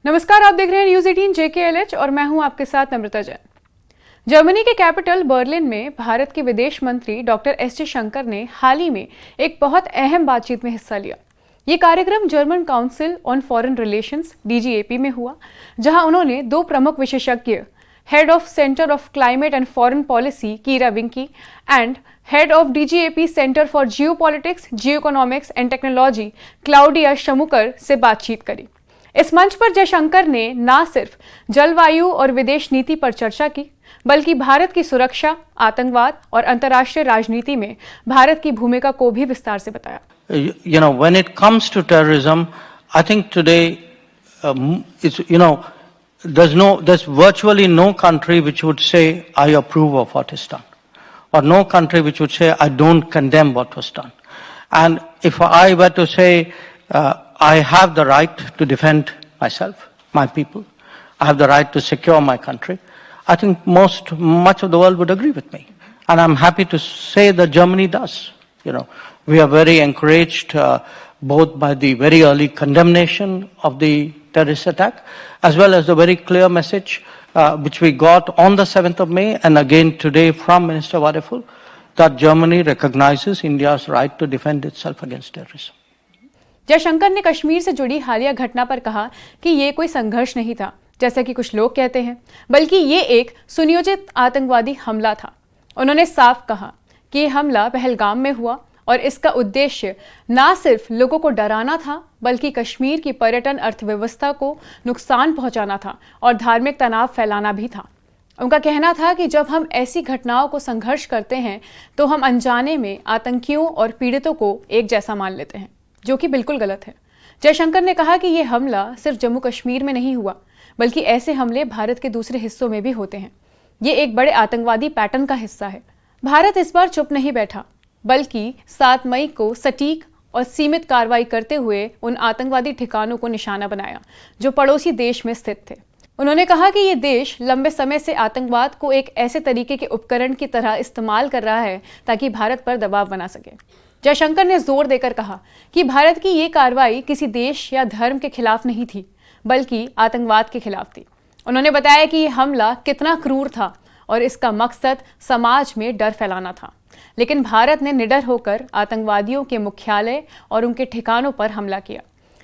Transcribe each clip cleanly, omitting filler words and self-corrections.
नमस्कार, आप देख रहे हैं न्यूज 18 JKLH और मैं हूं आपके साथ नम्रता जैन। जर्मनी के कैपिटल बर्लिन में भारत के विदेश मंत्री डॉक्टर एस जयशंकर ने हाल ही में एक बहुत अहम बातचीत में हिस्सा लिया। ये कार्यक्रम German council on foreign relations DGAP में हुआ, जहां उन्होंने दो प्रमुख विशेषज्ञ, head of centre of climate and foreign policy Kira Vinke and head of DGAP centre for geopolitics, geoeconomics and technology Claudia Schmucker से बातचीत करी। इस मंच पर जयशंकर ने न सिर्फ जलवायु और विदेश नीति पर चर्चा की, बल्कि भारत की सुरक्षा, आतंकवाद और अंतर्राष्ट्रीय राजनीति में भारत की भूमिका को भी विस्तार से बताया। When it comes to terrorism, I think today, there's virtually no country which would say I approve of what is done, or no country which would say I don't condemn what was done. And if I were to say I have the right to defend myself, my people, I have the right to secure my country, I think much of the world would agree with me. And I'm happy to say that Germany does. We are very encouraged both by the very early condemnation of the terrorist attack, as well as the very clear message which we got on the 7th of May and again today from Minister Wadephul, that Germany recognizes India's right to defend itself against terrorism. Jaishankar ने कश्मीर से जुड़ी हालिया घटना पर कहा कि ये कोई संघर्ष नहीं था, जैसा कि कुछ लोग कहते हैं, बल्कि ये एक सुनियोजित आतंकवादी हमला था। उन्होंने साफ कहा कि ये हमला पहलगाम में हुआ और इसका उद्देश्य न सिर्फ लोगों को डराना था, बल्कि कश्मीर की पर्यटन अर्थव्यवस्था को नुकसान पहुंचाना था और धार्मिक तनाव फैलाना भी था। उनका कहना था कि जब हम ऐसी घटनाओं को संघर्ष करते हैं तो हम अनजाने में आतंकियों और पीड़ितों को एक जैसा मान लेते हैं, जो कि बिल्कुल गलत है। जयशंकर ने कहा कि यह हमला सिर्फ जम्मू कश्मीर में नहीं हुआ, बल्कि ऐसे हमले भारत के दूसरे हिस्सों में भी होते हैं। ये एक बड़े आतंकवादी पैटर्न का हिस्सा है। भारत इस बार चुप नहीं बैठा, बल्कि 7 मई को सटीक और सीमित कार्रवाई करते हुए उन आतंकवादी ठिकानों को निशाना बनाया जो पड़ोसी देश में स्थित थे। उन्होंने कहा कि ये देश लंबे समय से आतंकवाद को एक ऐसे तरीके के उपकरण की तरह इस्तेमाल कर रहा है ताकि भारत पर दबाव बना सके। जयशंकर ने जोर देकर कहा कि भारत की ये कार्रवाई किसी देश या धर्म के खिलाफ नहीं थी, बल्कि आतंकवाद के खिलाफ थी। उन्होंने बताया कि यह हमला कितना क्रूर था और इसका मकसद समाज में डर फैलाना था, लेकिन भारत ने निडर होकर आतंकवादियों के मुख्यालय और उनके ठिकानों पर हमला किया।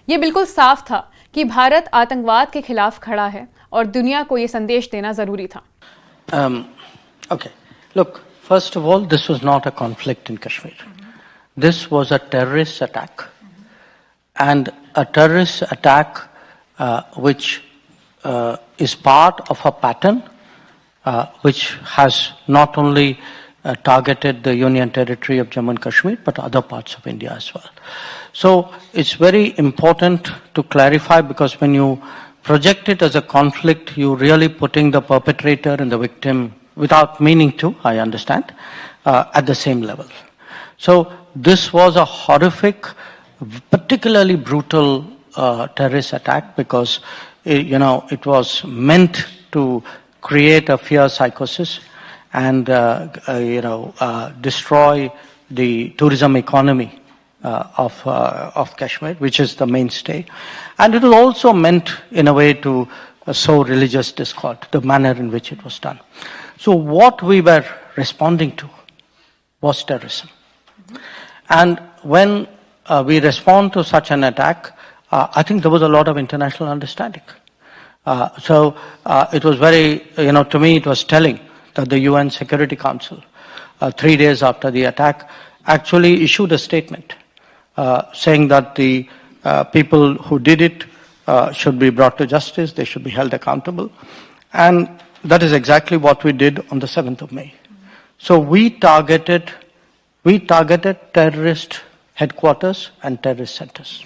ये बिल्कुल साफ था कि भारत आतंकवाद के खिलाफ खड़ा है और दुनिया को ये संदेश देना जरूरी था। Okay, look, first of all, this was not a conflict in Kashmir. This was a terrorist attack, and a terrorist attack which is part of a pattern which has not only targeted the Union Territory of Jammu and Kashmir, but other parts of India as well. So it's very important to clarify, because when you project it as a conflict, you're really putting the perpetrator and the victim, without meaning to, I understand, at the same level. So this was a horrific, particularly brutal terrorist attack, because it was meant to create a fear psychosis and destroy the tourism economy of Kashmir, which is the mainstay. And it was also meant in a way to sow religious discord, the manner in which it was done. So what we were responding to was terrorism. And when we respond to such an attack, I think there was a lot of international understanding. So it was very, to me it was telling that the UN Security Council, 3 days after the attack, actually issued a statement saying that the people who did it should be brought to justice, they should be held accountable. And that is exactly what we did on the 7th of May. So we targeted terrorist headquarters and terrorist centers.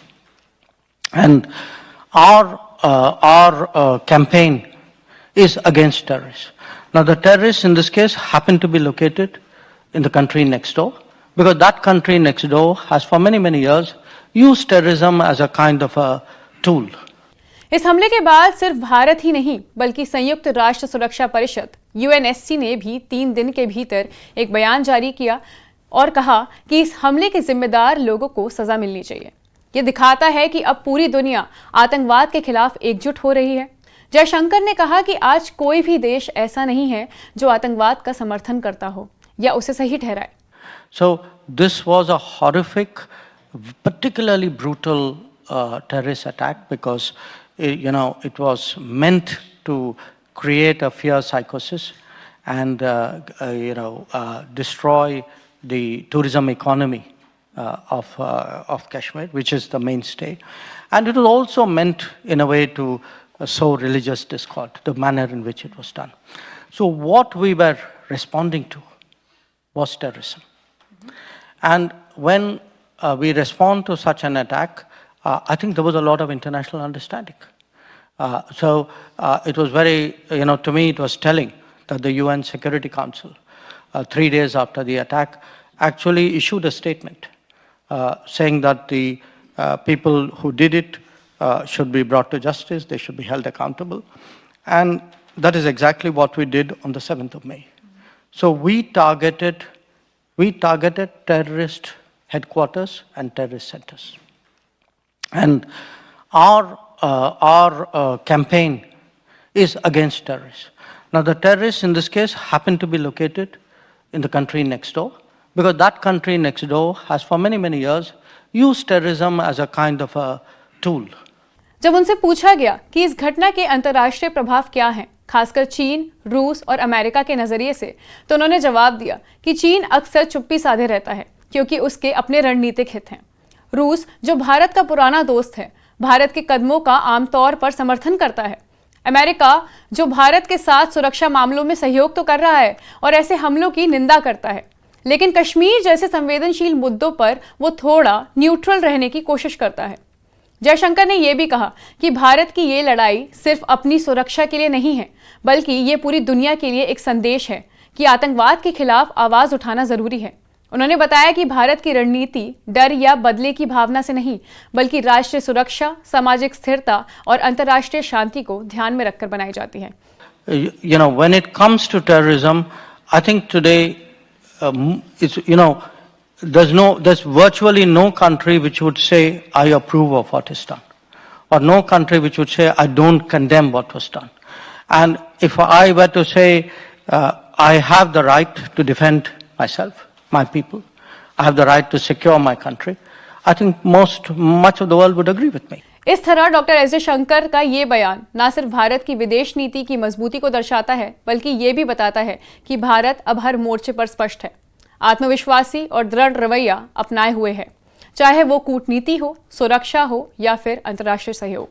And our campaign is against terrorists. Now the terrorists in this case happen to be located in the country next door, because that country next door has for many, many years used terrorism as a kind of a tool. इस हमले के बाद सिर्फ भारत ही नहीं, बल्कि संयुक्त राष्ट्र सुरक्षा परिषद UNSC ने भी 3 दिन के भीतर एक बयान जारी किया और कहा कि इस हमले के जिम्मेदार लोगों को सजा मिलनी चाहिए। ये दिखाता है कि अब पूरी दुनिया आतंकवाद के खिलाफ एकजुट हो रही है। जयशंकर ने कहा कि आज कोई भी देश ऐसा नहीं है जो आतंकवाद का समर्थन करता हो या उसे सही ठहराए। So this was a horrific, particularly brutal terrorist attack because it was meant to create a fear psychosis and destroy the tourism economy of Kashmir, which is the mainstay, and it was also meant in a way to sow religious discord, the manner in which it was done. So what we were responding to was terrorism. And when we respond to such an attack, I think there was a lot of international understanding. So it was very, to me it was telling that the UN Security Council, 3 days after the attack, actually issued a statement saying that the people who did it should be brought to justice, they should be held accountable. And that is exactly what we did on the 7th of May. So we targeted terrorist headquarters and terrorist centers. And our campaign is against terrorists. Now the terrorists in this case happen to be located in the country next door, because that country next door has for many, many years used terrorism as a kind of a tool. जब उनसे पूछा गया कि इस घटना के अंतर्राष्ट्रीय प्रभाव क्या हैं, खासकर चीन, रूस और अमेरिका के नजरिए से, तो उन्होंने जवाब दिया कि चीन अक्सर चुप्पी साधे रहता है क्योंकि उसके अपने रणनीतिक हित हैं। रूस, जो भारत का पुराना दोस्त है, भारत के कदमों का आमतौर पर समर्थन करता है। अमेरिका, जो भारत के साथ सुरक्षा मामलों में सहयोग तो कर रहा है और ऐसे हमलों की निंदा करता है, लेकिन कश्मीर जैसे संवेदनशील मुद्दों पर वो थोड़ा न्यूट्रल रहने की कोशिश करता है। जयशंकर ने यह भी कहा कि भारत की ये लड़ाई सिर्फ अपनी सुरक्षा के लिए नहीं है, बल्कि ये पूरी दुनिया के लिए एक संदेश है कि आतंकवाद के खिलाफ आवाज उठाना जरूरी है। उन्होंने बताया कि भारत की रणनीति डर या बदले की भावना से नहीं, बल्कि राष्ट्रीय सुरक्षा, सामाजिक स्थिरता और अंतर्राष्ट्रीय शांति को ध्यान में रखकर बनाई जाती है। When it comes to terrorism, I think today, there's virtually no country which would say I approve of what is done, or no country which would say I don't condemn what was done. And if I were to say I have the right to defend myself, my people, I have the right to secure my country, I think much of the world would agree with me. इस तरह doctor S Jaishankar का ये बयान न सिर्फ भारत की विदेश नीति की मजबूती को दर्शाता है, बल्कि ये भी बताता है कि भारत अब हर मोर्चे पर स्पष्ट है, आत्मविश्वासी और दृढ़ रवैया अपनाए हुए है, चाहे वो कूटनीति हो, सुरक्षा हो या फिर अंतर्राष्ट्रीय सहयोग।